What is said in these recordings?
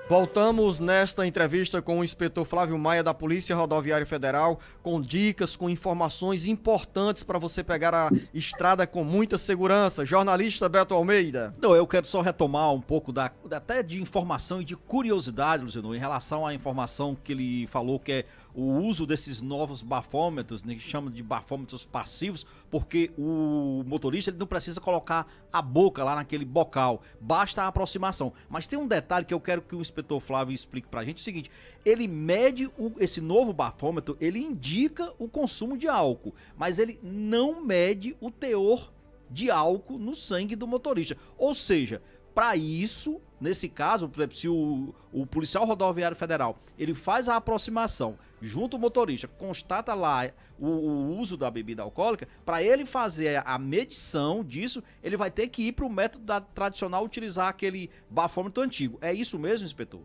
Voltamos nesta entrevista com o inspetor Flávio Maia da Polícia Rodoviária Federal, com dicas, com informações importantes para você pegar a estrada com muita segurança. Jornalista Beto Almeida. Não, eu quero só retomar um pouco até de informação e de curiosidade, Luciano, em relação à informação que ele falou, que é o uso desses novos bafômetros, né, que chama de bafômetros passivos, porque o motorista ele não precisa colocar a boca lá naquele bocal, basta a aproximação. Mas tem um detalhe que eu quero que o inspetor Flávio explique pra gente, o seguinte: ele mede esse novo bafômetro, ele indica o consumo de álcool, mas ele não mede o teor de álcool no sangue do motorista. Ou seja, para isso, nesse caso, por exemplo, se o policial rodoviário federal ele faz a aproximação junto ao motorista, constata lá o uso da bebida alcoólica, para ele fazer a medição disso, ele vai ter que ir para o método tradicional, utilizar aquele bafômetro antigo. É isso mesmo, inspetor?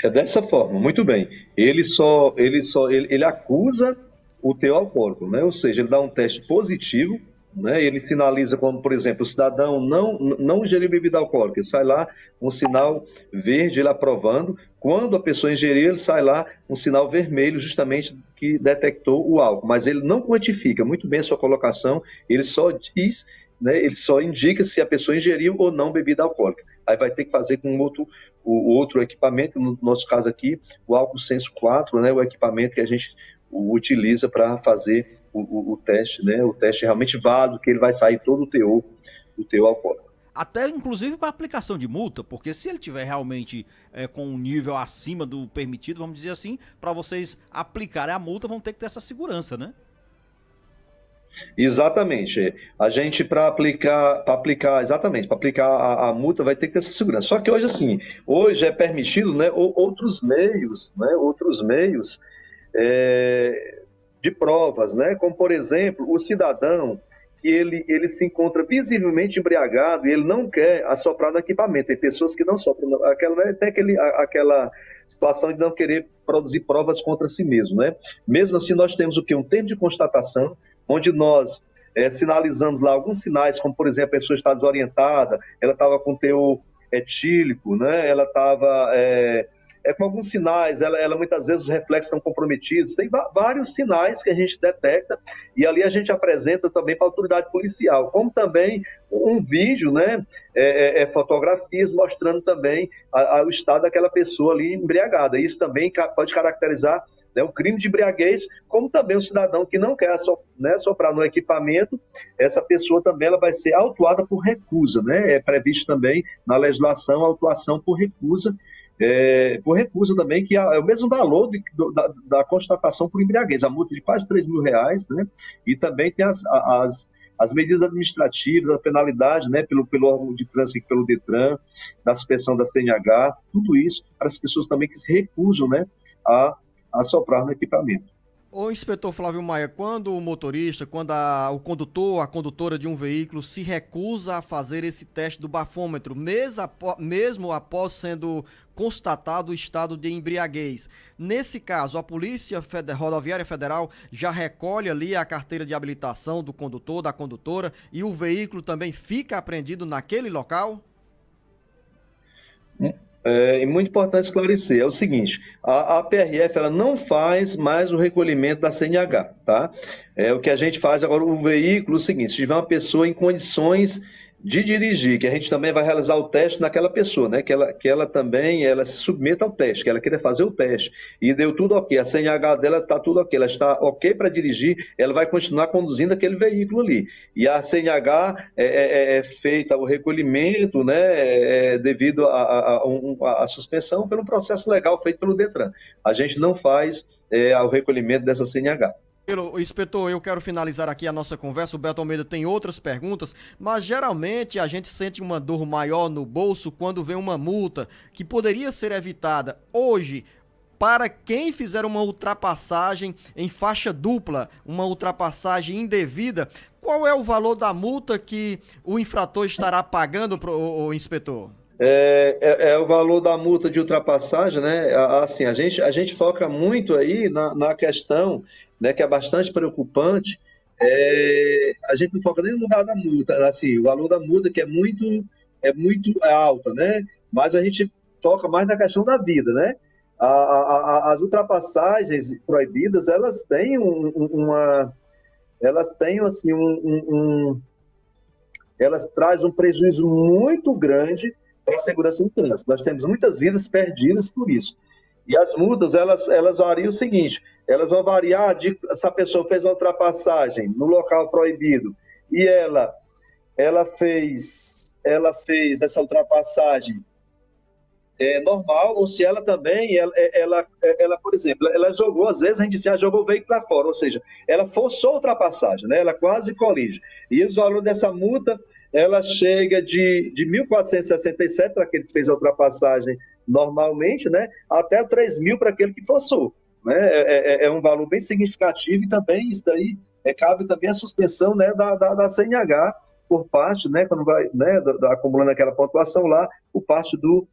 É dessa forma, muito bem. Ele acusa o teor alcoólico, né? Ou seja, ele dá um teste positivo, né? Ele sinaliza como, por exemplo, o cidadão não ingeriu bebida alcoólica, sai lá um sinal verde, ele aprovando. Quando a pessoa ingeriu, ele sai lá um sinal vermelho, justamente que detectou o álcool, mas ele não quantifica. Muito bem a sua colocação, ele só diz, né? Ele só indica se a pessoa ingeriu ou não bebida alcoólica. Aí vai ter que fazer com o outro equipamento, no nosso caso aqui, o álcool Senso 4, né? O equipamento que a gente utiliza para fazer o teste, né? O teste realmente válido, que ele vai sair todo o teor alcoólico. Até inclusive para aplicação de multa, porque se ele tiver realmente com um nível acima do permitido, vamos dizer assim, para vocês aplicarem a multa vão ter que ter essa segurança, né? Exatamente. A gente, para aplicar a multa, vai ter que ter essa segurança. Só que hoje, assim, hoje é permitido, né, outros meios, de provas, né? Como, por exemplo, o cidadão que ele se encontra visivelmente embriagado e ele não quer assoprar no equipamento. Tem pessoas que não sopram, aquela situação de não querer produzir provas contra si mesmo, né? Mesmo assim, nós temos o quê? Um termo de constatação, onde nós sinalizamos lá alguns sinais, como, por exemplo, a pessoa está desorientada, ela estava com teor etílico, né? Ela estava com alguns sinais, ela muitas vezes os reflexos estão comprometidos, tem vários sinais que a gente detecta e ali a gente apresenta também para a autoridade policial, como também um vídeo, né, fotografias mostrando também o estado daquela pessoa ali embriagada. Isso também pode caracterizar, né, um crime de embriaguez, como também o cidadão que não quer soprar no equipamento, essa pessoa também ela vai ser autuada por recusa, né? É previsto também na legislação a autuação por recusa também, que é o mesmo valor da constatação por embriaguez, a multa de quase R$3.000, né? E também tem as medidas administrativas, a penalidade, né, pelo órgão de trânsito, pelo Detran, da suspensão da CNH, tudo isso para as pessoas também que se recusam, né, a soprar no equipamento. Ô, inspetor Flávio Maia, quando o motorista, quando o condutor, a condutora de um veículo se recusa a fazer esse teste do bafômetro, mesmo após sendo constatado o estado de embriaguez, nesse caso, a Polícia Rodoviária Federal já recolhe ali a carteira de habilitação do condutor, da condutora, e o veículo também fica apreendido naquele local? É muito importante esclarecer, é o seguinte, a PRF ela não faz mais o recolhimento da CNH, tá? O que a gente faz agora, o veículo, é o seguinte, se tiver uma pessoa em condições de dirigir, que a gente também vai realizar o teste naquela pessoa, né? Que ela também se submeta ao teste, que ela queira fazer o teste. E deu tudo ok, a CNH dela está tudo ok, ela está ok para dirigir, ela vai continuar conduzindo aquele veículo ali. E a CNH é feita o recolhimento, né? Devido à suspensão pelo processo legal feito pelo Detran. A gente não faz o recolhimento dessa CNH. Inspetor, eu quero finalizar aqui a nossa conversa. O Beto Almeida tem outras perguntas, mas geralmente a gente sente uma dor maior no bolso quando vê uma multa que poderia ser evitada hoje. Para quem fizer uma ultrapassagem em faixa dupla, uma ultrapassagem indevida, qual é o valor da multa que o infrator estará pagando, o inspetor? O valor da multa de ultrapassagem, né? Assim, a gente foca muito aí na questão, né, que é bastante preocupante. A gente não foca nem no lugar da multa, assim, o valor da multa que é muito alta, né? Mas a gente foca mais na questão da vida, né? As ultrapassagens proibidas, elas têm assim, elas trazem um prejuízo muito grande para a segurança do trânsito. Nós temos muitas vidas perdidas por isso. E as multas, elas variam o seguinte, elas vão variar se a pessoa fez uma ultrapassagem no local proibido e ela fez essa ultrapassagem normal, ou se ela também, por exemplo, ela jogou, às vezes a gente diz, jogou o veículo para fora, ou seja, ela forçou a ultrapassagem, né? Ela quase colide. E o valor dessa multa, ela chega de 1.467 para aquele que fez a ultrapassagem normalmente, né? Até 3.000 para aquele que forçou. Né? É um valor bem significativo e também isso daí cabe também a suspensão, né, da CNH por parte, né, quando vai, né, acumulando aquela pontuação lá, por parte do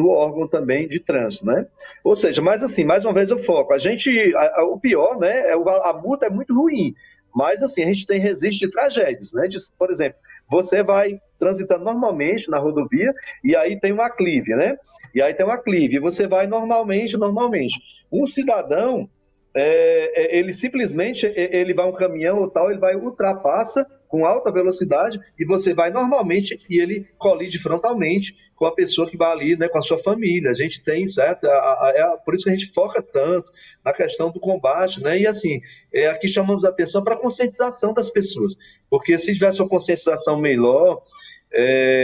órgão também de trânsito, né? Ou seja, mas assim, mais uma vez eu foco, o pior, né, a multa é muito ruim, mas assim, a gente tem registro de tragédias, né? Por exemplo, você vai transitando normalmente na rodovia e aí tem um aclive, né? E aí tem um aclive, e você vai normalmente. Um cidadão, ele simplesmente, ele vai um caminhão ou tal, ele vai ultrapassa com alta velocidade e você vai normalmente e ele colide frontalmente com a pessoa que vai ali, né, com a sua família. A gente tem, certo? Por isso que a gente foca tanto na questão do combate, né? E assim, aqui chamamos a atenção para a conscientização das pessoas, porque se tivesse uma conscientização melhor,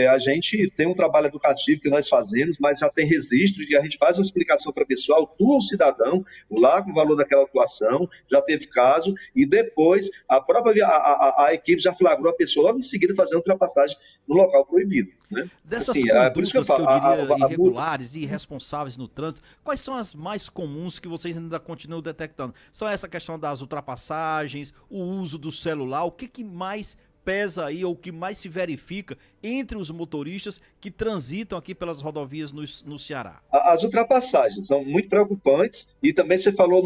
a gente tem um trabalho educativo que nós fazemos, mas já tem registro e a gente faz uma explicação para a pessoa, autua o cidadão, lá com o valor daquela autuação, já teve caso, e depois a equipe já flagrou a pessoa logo em seguida fazendo ultrapassagem no local proibido. Né? Dessas condutas que eu diria irregulares e irresponsáveis no trânsito, quais são as mais comuns que vocês ainda continuam detectando? São essa questão das ultrapassagens, o uso do celular, o que mais pesa aí, ou o que mais se verifica entre os motoristas que transitam aqui pelas rodovias no Ceará? As ultrapassagens são muito preocupantes e também você falou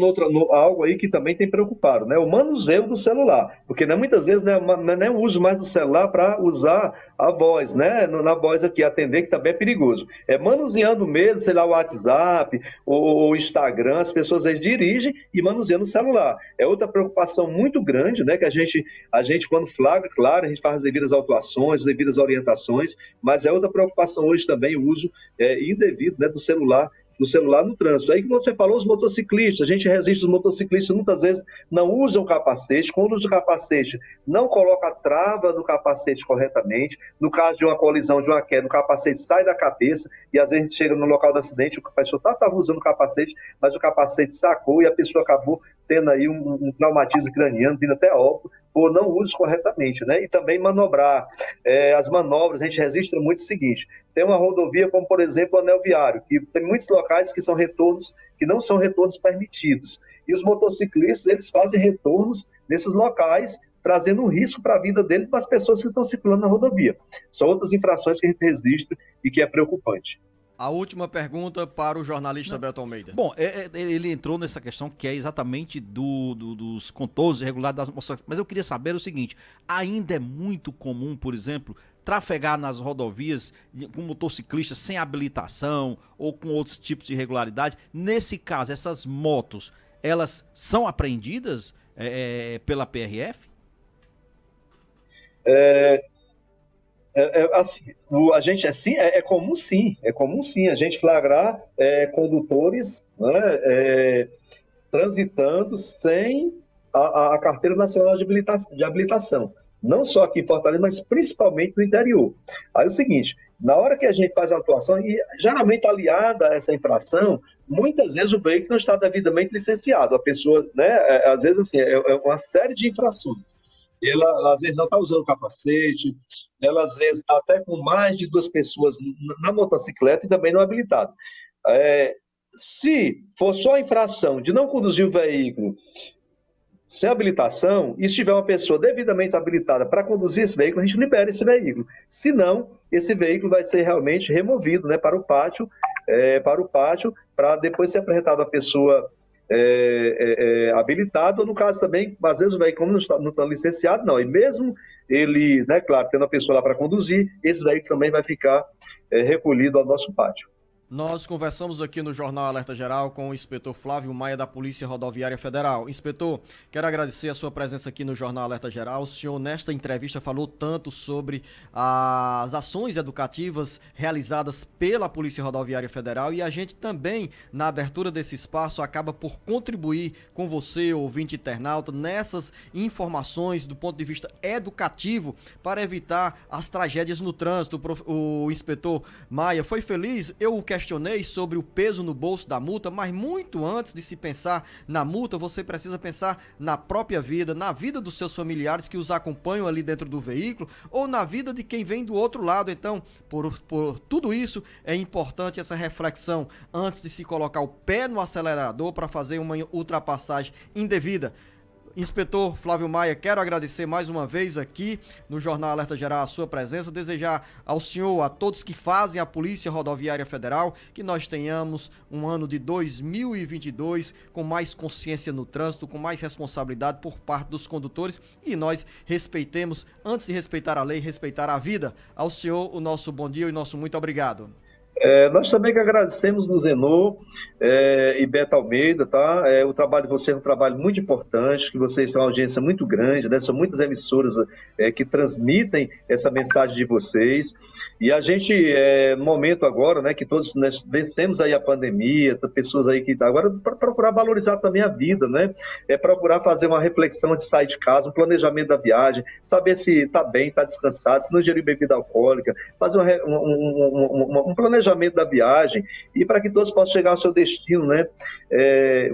algo aí que também tem preocupado, né? O manuseio do celular, porque muitas vezes não é nem o uso mais do celular para usar a voz, né? Na voz aqui, atender, que também é perigoso. É manuseando mesmo, sei lá, o WhatsApp, o Instagram, as pessoas aí dirigem e manuseando o celular. É outra preocupação muito grande, né? Que a gente quando flagra, claro, a gente faz as devidas autuações, as devidas orientações, mas é outra preocupação hoje também o uso indevido, né, do celular no trânsito. Aí que você falou, os motociclistas, a gente resiste, os motociclistas muitas vezes não usam capacete, quando usa o capacete não coloca a trava do capacete corretamente, no caso de uma colisão, de uma queda, o capacete sai da cabeça e às vezes a gente chega no local do acidente, a pessoa estava usando o capacete, mas o capacete sacou e a pessoa acabou tendo aí um traumatismo craniano, vindo até óbito, por não uso corretamente, né? E também manobrar. As manobras, a gente registra muito o seguinte, tem uma rodovia como, por exemplo, o anel viário, que tem muitos locais que são retornos, que não são retornos permitidos. E os motociclistas, eles fazem retornos nesses locais, trazendo um risco para a vida deles e para as pessoas que estão circulando na rodovia. São outras infrações que a gente registra e que é preocupante. A última pergunta para o jornalista Beto Almeida. Bom, ele entrou nessa questão que é exatamente dos contornos irregulares das motocicletas, mas eu queria saber o seguinte, ainda é muito comum, por exemplo, trafegar nas rodovias com motociclistas sem habilitação ou com outros tipos de irregularidades. Nesse caso, essas motos, elas são apreendidas pela PRF? Assim, a gente é comum sim a gente flagrar condutores, né, transitando sem a Carteira Nacional de Habilitação, não só aqui em Fortaleza, mas principalmente no interior. Aí é o seguinte, na hora que a gente faz a atuação, e geralmente aliada a essa infração, muitas vezes o veículo não está devidamente licenciado, a pessoa, né, às vezes assim, é uma série de infrações. Ela às vezes não está usando capacete, ela às vezes está até com mais de 2 pessoas na motocicleta e também não habilitado. Se for só a infração de não conduzir o veículo sem habilitação, e se tiver uma pessoa devidamente habilitada para conduzir esse veículo, a gente libera esse veículo. Se não, esse veículo vai ser realmente removido, né, para o pátio, para depois ser apresentado a pessoa habilitado, ou no caso também, às vezes o veículo não está licenciado, não, e mesmo ele, né, claro, tendo a pessoa lá para conduzir, esse veículo também vai ficar recolhido ao nosso pátio. Nós conversamos aqui no Jornal Alerta Geral com o inspetor Flávio Maia da Polícia Rodoviária Federal. Inspetor, quero agradecer a sua presença aqui no Jornal Alerta Geral. O senhor, nesta entrevista, falou tanto sobre as ações educativas realizadas pela Polícia Rodoviária Federal e a gente também, na abertura desse espaço, acaba por contribuir com você, ouvinte internauta, nessas informações do ponto de vista educativo para evitar as tragédias no trânsito. O inspetor Maia foi feliz? Eu questionei sobre o peso no bolso da multa, mas muito antes de se pensar na multa, você precisa pensar na própria vida, na vida dos seus familiares que os acompanham ali dentro do veículo ou na vida de quem vem do outro lado. Então, por tudo isso, é importante essa reflexão antes de se colocar o pé no acelerador para fazer uma ultrapassagem indevida. Inspetor Flávio Maia, quero agradecer mais uma vez aqui no Jornal Alerta Geral a sua presença, desejar ao senhor, a todos que fazem a Polícia Rodoviária Federal, que nós tenhamos um ano de 2022 com mais consciência no trânsito, com mais responsabilidade por parte dos condutores e nós respeitemos, antes de respeitar a lei, respeitar a vida. Ao senhor, o nosso bom dia e nosso muito obrigado. Nós também que agradecemos no Zenô e Beto Almeida, tá? O trabalho de vocês é um trabalho muito importante, que vocês têm uma audiência muito grande, né? São muitas emissoras que transmitem essa mensagem de vocês. E a gente, no momento agora, né, que todos nós vencemos aí a pandemia, pessoas aí que agora procurar valorizar também a vida, né? Procurar fazer uma reflexão antes de sair de casa, um planejamento da viagem, saber se está bem, está descansado, se não ingerir bebida alcoólica, fazer um planejamento da viagem e para que todos possam chegar ao seu destino, né?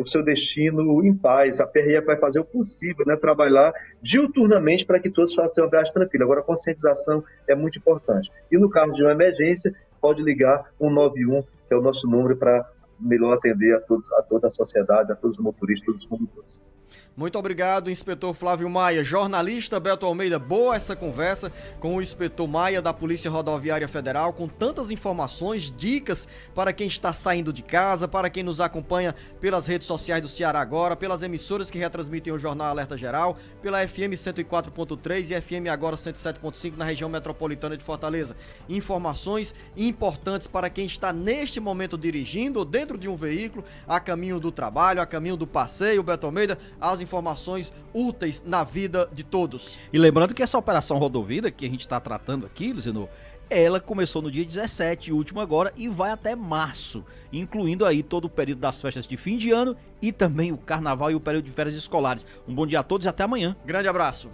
O seu destino em paz. A PRF vai fazer o possível, né? Trabalhar diuturnamente para que todos façam uma viagem tranquila. Agora, a conscientização é muito importante. E no caso de uma emergência, pode ligar 191, que é o nosso número para melhor atender a toda a sociedade, a todos os motoristas, todos os condutores. Muito obrigado, inspetor Flávio Maia. Jornalista Beto Almeida, boa essa conversa com o inspetor Maia da Polícia Rodoviária Federal, com tantas informações, dicas para quem está saindo de casa, para quem nos acompanha pelas redes sociais do Ceará Agora, pelas emissoras que retransmitem o Jornal Alerta Geral, pela FM 104.3 e FM Agora 107.5 na região metropolitana de Fortaleza. Informações importantes para quem está neste momento dirigindo ou dentro de um veículo, a caminho do trabalho, a caminho do passeio. Beto Almeida, as informações úteis na vida de todos. E lembrando que essa operação Rodovida que a gente está tratando aqui, Luciano, ela começou no dia 17, último agora, e vai até março, incluindo aí todo o período das festas de fim de ano e também o carnaval e o período de férias escolares. Um bom dia a todos e até amanhã. Grande abraço.